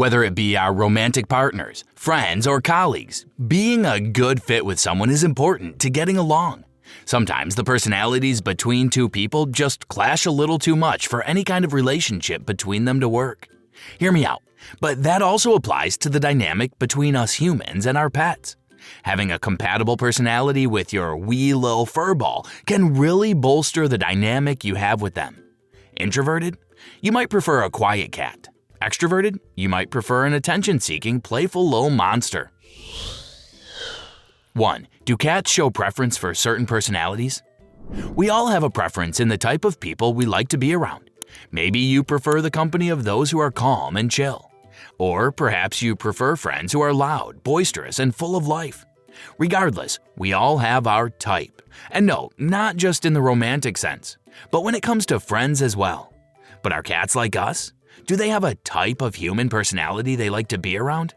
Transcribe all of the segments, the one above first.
Whether it be our romantic partners, friends, or colleagues, being a good fit with someone is important to getting along. Sometimes the personalities between two people just clash a little too much for any kind of relationship between them to work. Hear me out, but that also applies to the dynamic between us humans and our pets. Having a compatible personality with your wee little furball can really bolster the dynamic you have with them. Introverted? You might prefer a quiet cat. Extroverted? You might prefer an attention-seeking, playful little monster. 1. Do cats show preference for certain personalities? We all have a preference in the type of people we like to be around. Maybe you prefer the company of those who are calm and chill. Or perhaps you prefer friends who are loud, boisterous, and full of life. Regardless, we all have our type. And no, not just in the romantic sense, but when it comes to friends as well. But are cats like us? Do they have a type of human personality they like to be around?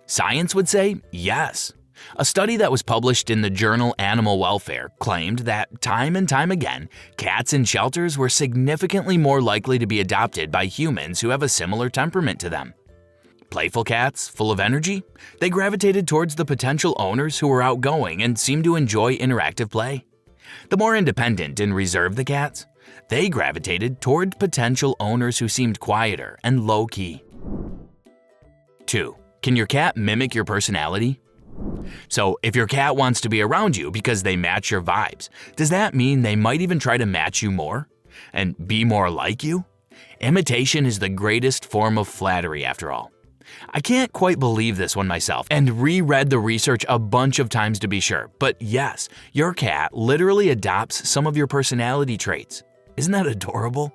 Science would say yes. A study that was published in the journal Animal Welfare claimed that time and time again, cats in shelters were significantly more likely to be adopted by humans who have a similar temperament to them. Playful cats, full of energy, they gravitated towards the potential owners who were outgoing and seemed to enjoy interactive play. The more independent and reserved the cats, they gravitated toward potential owners who seemed quieter and low-key. 2. Can your cat mimic your personality? So, if your cat wants to be around you because they match your vibes, does that mean they might even try to match you more? And be more like you? Imitation is the greatest form of flattery after all. I can't quite believe this one myself and reread the research a bunch of times to be sure, but yes, your cat literally adopts some of your personality traits. Isn't that adorable?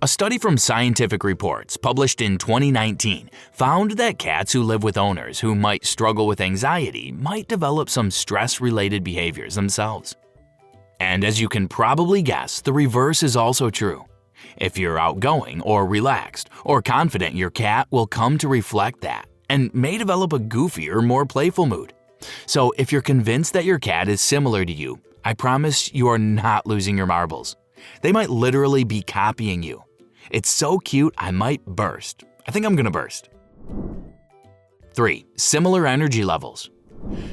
A study from Scientific Reports, published in 2019, found that cats who live with owners who might struggle with anxiety might develop some stress-related behaviors themselves. And as you can probably guess, the reverse is also true. If you're outgoing or relaxed or confident, your cat will come to reflect that and may develop a goofier, more playful mood. So if you're convinced that your cat is similar to you, I promise you are not losing your marbles. They might literally be copying you. It's so cute I might burst. I think I'm gonna burst. 3. Similar energy levels.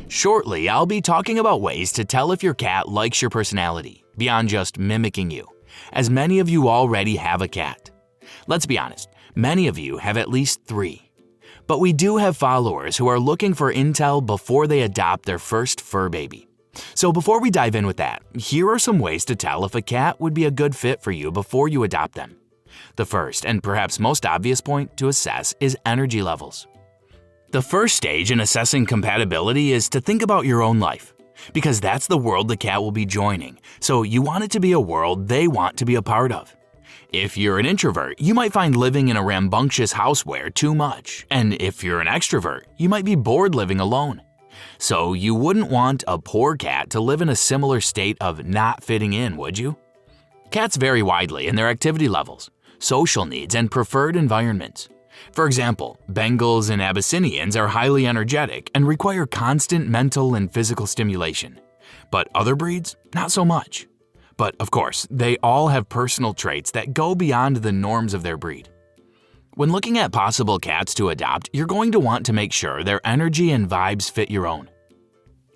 Shortly, I'll be talking about ways to tell if your cat likes your personality, beyond just mimicking you, as many of you already have a cat. Let's be honest, many of you have at least 3. But we do have followers who are looking for intel before they adopt their first fur baby. So before we dive in with that, here are some ways to tell if a cat would be a good fit for you before you adopt them. The first, and perhaps most obvious point to assess, is energy levels. The first stage in assessing compatibility is to think about your own life, because that's the world the cat will be joining, so you want it to be a world they want to be a part of. If you're an introvert, you might find living in a rambunctious houseware too much, and if you're an extrovert, you might be bored living alone. So you wouldn't want a poor cat to live in a similar state of not fitting in, would you? Cats vary widely in their activity levels, social needs, and preferred environments. For example, Bengals and Abyssinians are highly energetic and require constant mental and physical stimulation. But other breeds, not so much. But of course, they all have personal traits that go beyond the norms of their breed. When looking at possible cats to adopt, you're going to want to make sure their energy and vibes fit your own.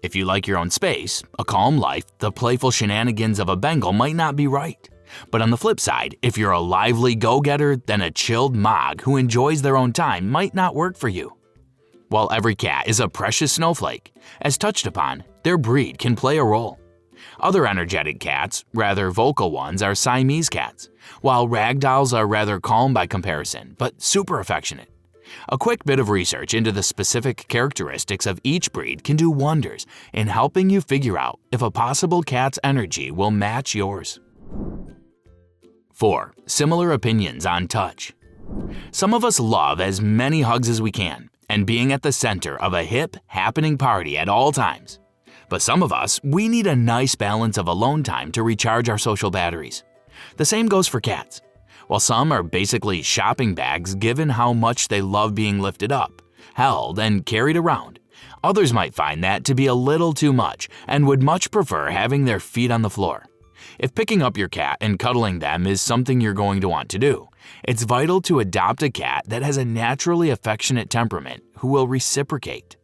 If you like your own space, a calm life, the playful shenanigans of a Bengal might not be right. But on the flip side, if you're a lively go-getter, then a chilled Mog who enjoys their own time might not work for you. While every cat is a precious snowflake, as touched upon, their breed can play a role. Other energetic cats, rather vocal ones, are Siamese cats, while ragdolls are rather calm by comparison, but super affectionate. A quick bit of research into the specific characteristics of each breed can do wonders in helping you figure out if a possible cat's energy will match yours. 4. Similar opinions on touch. Some of us love as many hugs as we can and being at the center of a hip, happening party at all times. But some of us, we need a nice balance of alone time to recharge our social batteries. The same goes for cats. While some are basically shopping bags given how much they love being lifted up, held, and carried around, others might find that to be a little too much and would much prefer having their feet on the floor. If picking up your cat and cuddling them is something you're going to want to do, It's vital to adopt a cat that has a naturally affectionate temperament who will reciprocate.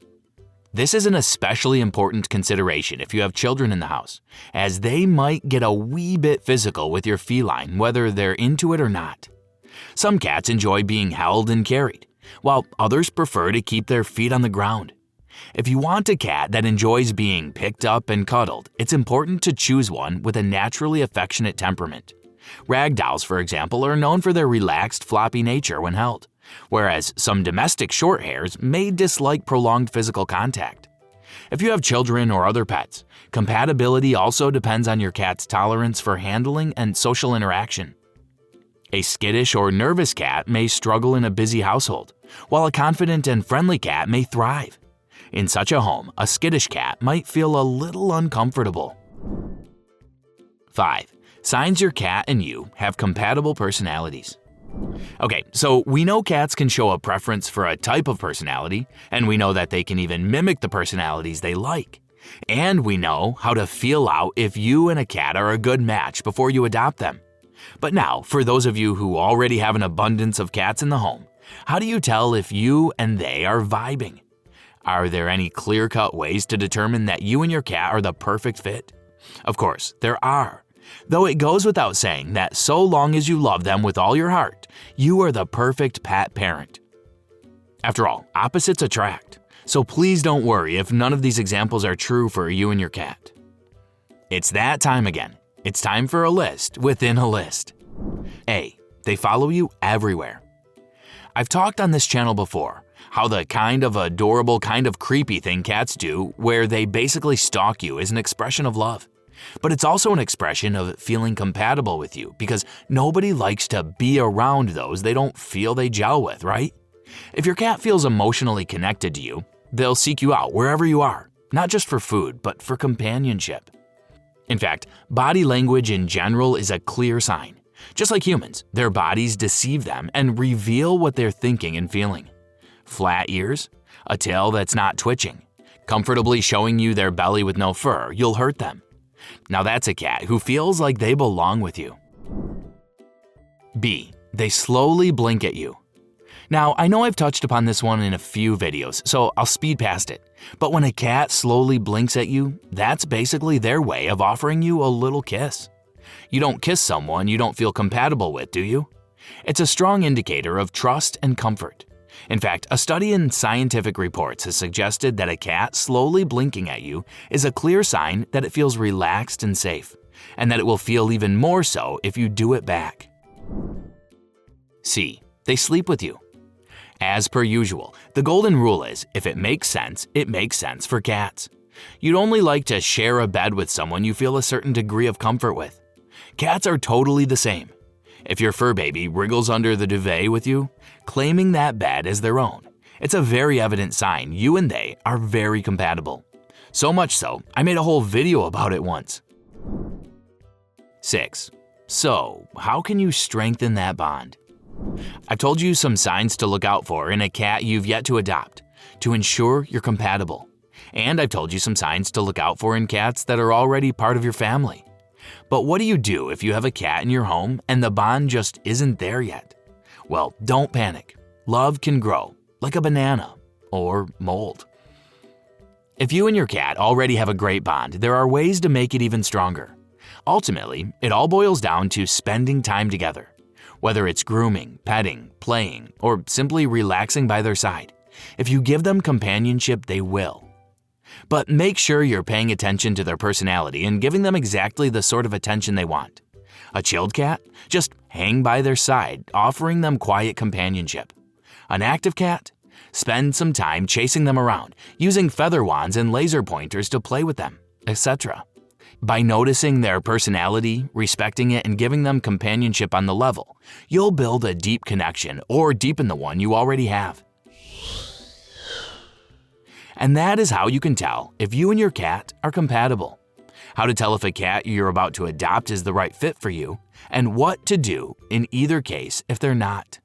This is an especially important consideration if you have children in the house, as they might get a wee bit physical with your feline whether they're into it or not. Some cats enjoy being held and carried, while others prefer to keep their feet on the ground. If you want a cat that enjoys being picked up and cuddled, it's important to choose one with a naturally affectionate temperament. Ragdolls, for example, are known for their relaxed, floppy nature when held, whereas some domestic shorthairs may dislike prolonged physical contact. If you have children or other pets, compatibility also depends on your cat's tolerance for handling and social interaction. A skittish or nervous cat may struggle in a busy household, while a confident and friendly cat may thrive. In such a home, a skittish cat might feel a little uncomfortable. 5. Signs your cat and you have compatible personalities. Okay, so we know cats can show a preference for a type of personality, and we know that they can even mimic the personalities they like. And we know how to feel out if you and a cat are a good match before you adopt them. But now, for those of you who already have an abundance of cats in the home, how do you tell if you and they are vibing? Are there any clear-cut ways to determine that you and your cat are the perfect fit? Of course, there are. Though it goes without saying that so long as you love them with all your heart, you are the perfect pet parent. After all, opposites attract, so please don't worry if none of these examples are true for you and your cat. It's that time again. It's time for a list within a list. A. They follow you everywhere. I've talked on this channel before how the kind of adorable, kind of creepy thing cats do where they basically stalk you is an expression of love. But it's also an expression of feeling compatible with you because nobody likes to be around those they don't feel they gel with, right? If your cat feels emotionally connected to you, they'll seek you out wherever you are, not just for food, but for companionship. In fact, body language in general is a clear sign. Just like humans, their bodies deceive them and reveal what they're thinking and feeling. Flat ears, a tail that's not twitching, comfortably showing you their belly with no fur, you'll hurt them. Now that's a cat who feels like they belong with you. B. They slowly blink at you. Now, I know I've touched upon this one in a few videos, so I'll speed past it. But when a cat slowly blinks at you, that's basically their way of offering you a little kiss. You don't kiss someone you don't feel compatible with, do you? It's a strong indicator of trust and comfort. In fact, a study in scientific reports has suggested that a cat slowly blinking at you is a clear sign that it feels relaxed and safe, and that it will feel even more so if you do it back. C. They sleep with you. As per usual, the golden rule is, if it makes sense for cats. You'd only like to share a bed with someone you feel a certain degree of comfort with. Cats are totally the same. If your fur baby wriggles under the duvet with you, claiming that bed as their own, it's a very evident sign you and they are very compatible. So much so, I made a whole video about it once. 6. So, how can you strengthen that bond? I've told you some signs to look out for in a cat you've yet to adopt to ensure you're compatible. And I've told you some signs to look out for in cats that are already part of your family. But what do you do if you have a cat in your home and the bond just isn't there yet? Well, don't panic. Love can grow, like a banana or mold. If you and your cat already have a great bond, there are ways to make it even stronger. Ultimately, it all boils down to spending time together. Whether it's grooming, petting, playing, or simply relaxing by their side, if you give them companionship, they will. But make sure you're paying attention to their personality and giving them exactly the sort of attention they want. A chilled cat? Just hang by their side, offering them quiet companionship. An active cat? Spend some time chasing them around, using feather wands and laser pointers to play with them, etc. By noticing their personality, respecting it, and giving them companionship on the level, you'll build a deep connection or deepen the one you already have. And that is how you can tell if you and your cat are compatible. How to tell if a cat you're about to adopt is the right fit for you, and what to do in either case if they're not.